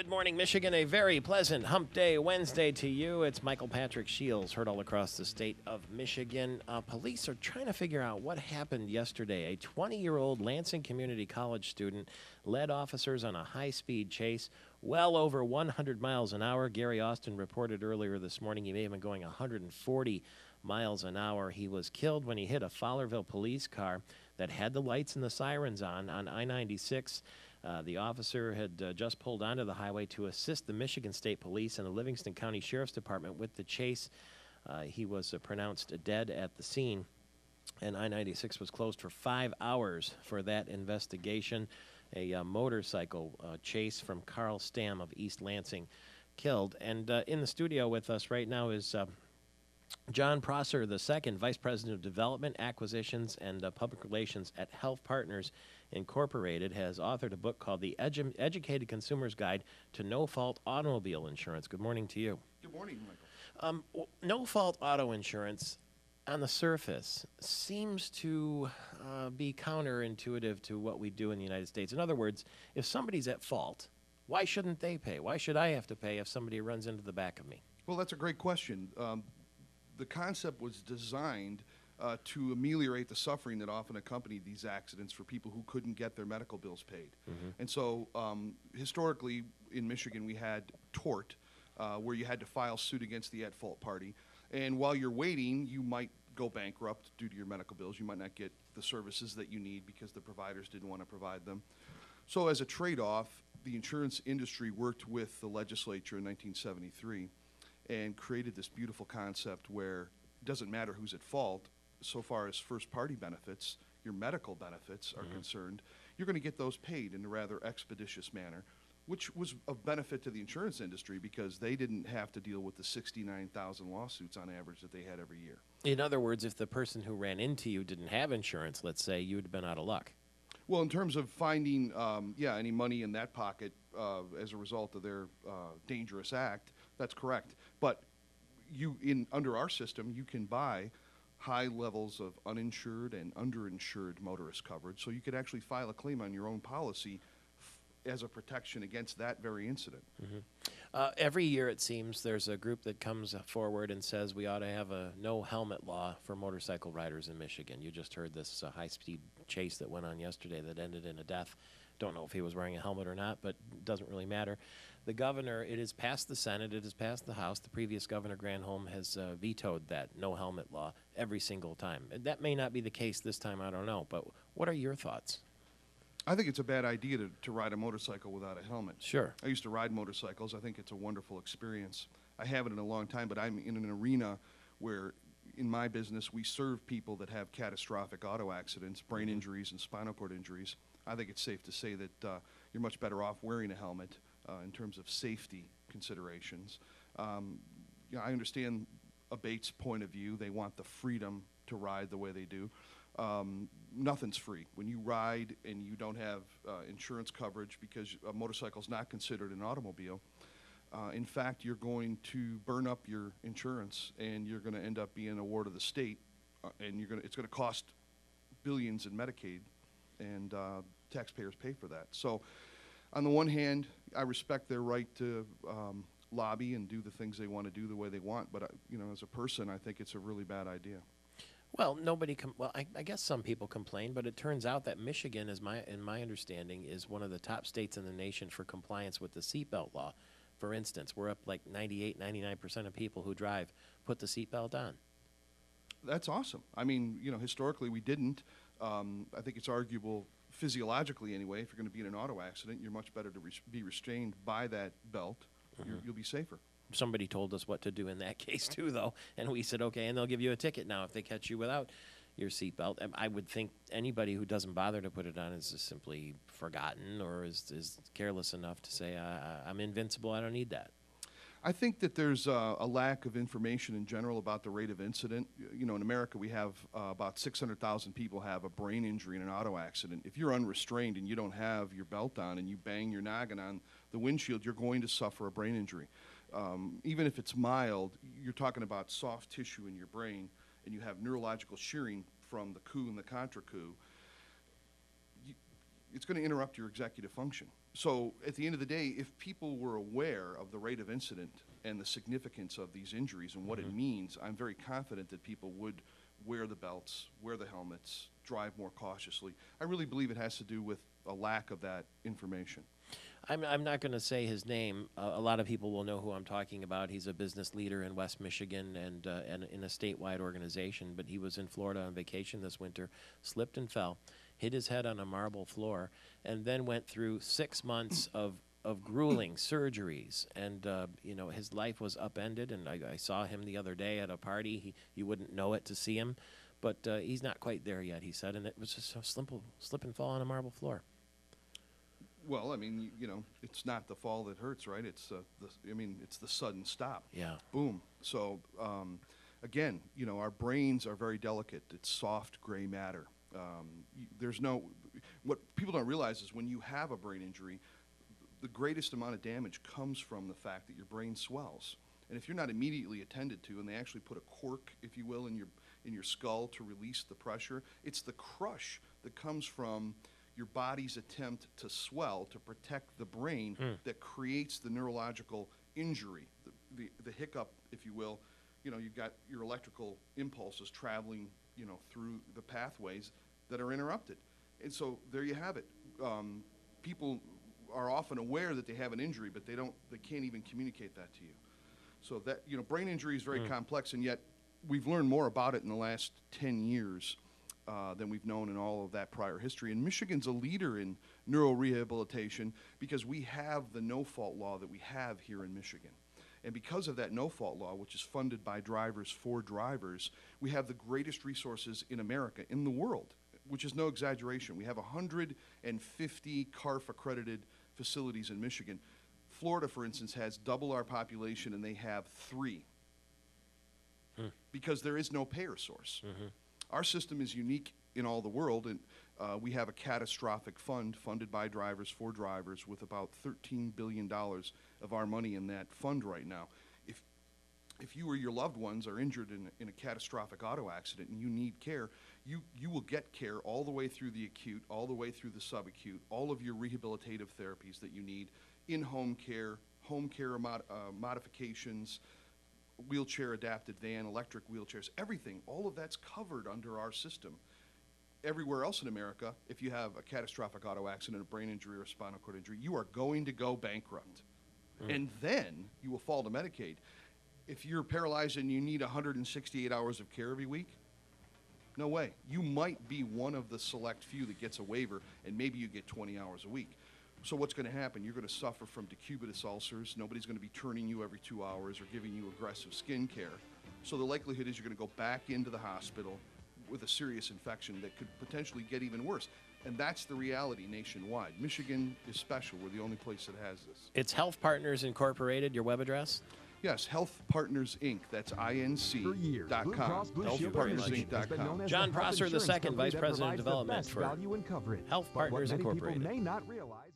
Good morning, Michigan. A very pleasant hump day Wednesday to you. It's Michael Patrick Shields, heard all across the state of Michigan. Police are trying to figure out what happened yesterday. A 20-year-old Lansing Community College student led officers on a high-speed chase well over 100 miles an hour. Gary Austin reported earlier this morning he may have been going 140 miles an hour. He was killed when he hit a Fowlerville police car that had the lights and the sirens on I-96. The officer had just pulled onto the highway to assist the Michigan State Police and the Livingston County Sheriff's Department with the chase. He was pronounced dead at the scene, and I-96 was closed for 5 hours for that investigation. A motorcycle chase from Carl Stam of East Lansing killed. And in the studio with us right now is John Prosser II, Vice President of Development, Acquisitions, and Public Relations at Health Partners Incorporated, has authored a book called The Educated Consumer's Guide to No-Fault Automobile Insurance. Good morning to you. Good morning, Michael. No-fault auto insurance, on the surface, seems to be counterintuitive to what we do in the United States. In other words, if somebody's at fault, why shouldn't they pay? Why should I have to pay if somebody runs into the back of me? Well, that's a great question. The concept was designed to ameliorate the suffering that often accompanied these accidents for people who couldn't get their medical bills paid. And so historically in Michigan we had tort, where you had to file suit against the at-fault party. And while you're waiting, you might go bankrupt due to your medical bills. You might not get the services that you need because the providers didn't want to provide them. So as a trade-off, the insurance industry worked with the legislature in 1973 and created this beautiful concept where it doesn't matter who's at fault. So far as first-party benefits, your medical benefits are concerned, you're going to get those paid in a rather expeditious manner, which was of benefit to the insurance industry because they didn't have to deal with the 69,000 lawsuits on average that they had every year. In other words, if the person who ran into you didn't have insurance, let's say, you would have been out of luck. Well, in terms of finding, any money in that pocket as a result of their dangerous act, that's correct. But under our system, you can buy high levels of uninsured and underinsured motorist coverage, so you could actually file a claim on your own policy as a protection against that very incident. Every year, it seems, there's a group that comes forward and says we ought to have a no helmet law for motorcycle riders in Michigan. You just heard this high-speed chase that went on yesterday that ended in a death. Don't know if he was wearing a helmet or not, but it doesn't really matter. The governor, it has passed the Senate, it has passed the House. The previous governor, Granholm, has vetoed that no helmet law every single time. That may not be the case this time, I don't know, but what are your thoughts? I think it's a bad idea to ride a motorcycle without a helmet. Sure. I used to ride motorcycles. I think it's a wonderful experience. I haven't in a long time, but I'm in an arena where in my business we serve people that have catastrophic auto accidents, brain injuries and spinal cord injuries. I think it's safe to say that you're much better off wearing a helmet in terms of safety considerations. I understand Abate's point of view. They want the freedom to ride the way they do. Nothing's free. When you ride and you don't have insurance coverage because a motorcycle is not considered an automobile, in fact, you're going to burn up your insurance and you're going to end up being a ward of the state, and it's going to cost billions in Medicaid, and taxpayers pay for that. So on the one hand, I respect their right to lobby and do the things they want to do the way they want, but as a person, I think it's a really bad idea. Well, I guess some people complain, but it turns out that Michigan, in my understanding, is one of the top states in the nation for compliance with the seatbelt law. For instance, we're up like 98, 99% of people who drive put the seatbelt on. That's awesome. I mean, historically we didn't. I think it's arguable physiologically anyway. If you're going to be in an auto accident, you're much better to be restrained by that belt. You'll be safer. Somebody told us what to do in that case too, though, and we said, okay, and they'll give you a ticket now if they catch you without your seatbelt. I would think anybody who doesn't bother to put it on is just simply forgotten or is careless enough to say, I'm invincible, I don't need that. I think that there's a lack of information in general about the rate of incident. In America we have about 600,000 people have a brain injury in an auto accident. If you're unrestrained and you don't have your belt on and you bang your noggin on the windshield, you're going to suffer a brain injury. Even if it's mild, you're talking about soft tissue in your brain, and you have neurological shearing from the coup and the contra coup. It's going to interrupt your executive function. So at the end of the day, if people were aware of the rate of incident and the significance of these injuries and what it means, I'm very confident that people would wear the belts, wear the helmets, drive more cautiously. I really believe it has to do with a lack of that information. I'm not going to say his name. A lot of people will know who I'm talking about. He's a business leader in West Michigan and in a statewide organization. But he was in Florida on vacation this winter, slipped and fell, hit his head on a marble floor, and then went through 6 months of grueling surgeries. And, you know, his life was upended. And I saw him the other day at a party. You wouldn't know it to see him. But he's not quite there yet, he said. And it was just a slip and fall on a marble floor. Well, I mean, you know, it's not the fall that hurts, right? It's it's the sudden stop. Yeah. Boom. So, again, you know, our brains are very delicate. It's soft gray matter. What people don't realize is when you have a brain injury, the greatest amount of damage comes from the fact that your brain swells. And if you're not immediately attended to, and they actually put a cork, if you will, in your skull to release the pressure, it's the crush that comes from your body's attempt to swell to protect the brain that creates the neurological injury, the hiccup, if you will. You know, you've got your electrical impulses traveling, you know, through the pathways that are interrupted. And so there you have it. People are often aware that they have an injury, but they can't even communicate that to you. So that, you know, brain injury is very complex, and yet we've learned more about it in the last 10 years. Than we've known in all of that prior history. And Michigan's a leader in neurorehabilitation because we have the no-fault law that we have here in Michigan. And because of that no-fault law, which is funded by drivers for drivers, we have the greatest resources in America, in the world, which is no exaggeration. We have 150 CARF-accredited facilities in Michigan. Florida, for instance, has double our population, and they have 3 because there is no payer source. Our system is unique in all the world, and we have a catastrophic fund funded by drivers for drivers with about $13 billion of our money in that fund right now. If you or your loved ones are injured in a catastrophic auto accident and you need care, you will get care all the way through the acute, all the way through the subacute, all of your rehabilitative therapies that you need, in-home care, modifications, wheelchair adapted van, electric wheelchairs, everything, all of that's covered under our system. Everywhere else in America, if you have a catastrophic auto accident, a brain injury, or a spinal cord injury, you are going to go bankrupt. And then you will fall to Medicaid. If you're paralyzed and you need 168 hours of care every week, no way. You might be one of the select few that gets a waiver, and maybe you get 20 hours a week. So what's going to happen? You're going to suffer from decubitus ulcers. Nobody's going to be turning you every 2 hours or giving you aggressive skin care. So the likelihood is you're going to go back into the hospital with a serious infection that could potentially get even worse. And that's the reality nationwide. Michigan is special. We're the only place that has this. It's Health Partners Incorporated, your web address? Yes, Health Partners Inc. That's INC.com. HealthPartnersInc.com. John Prosser II, Vice President of Development for value and coverage. Health Partners But what many Incorporated. people may not realize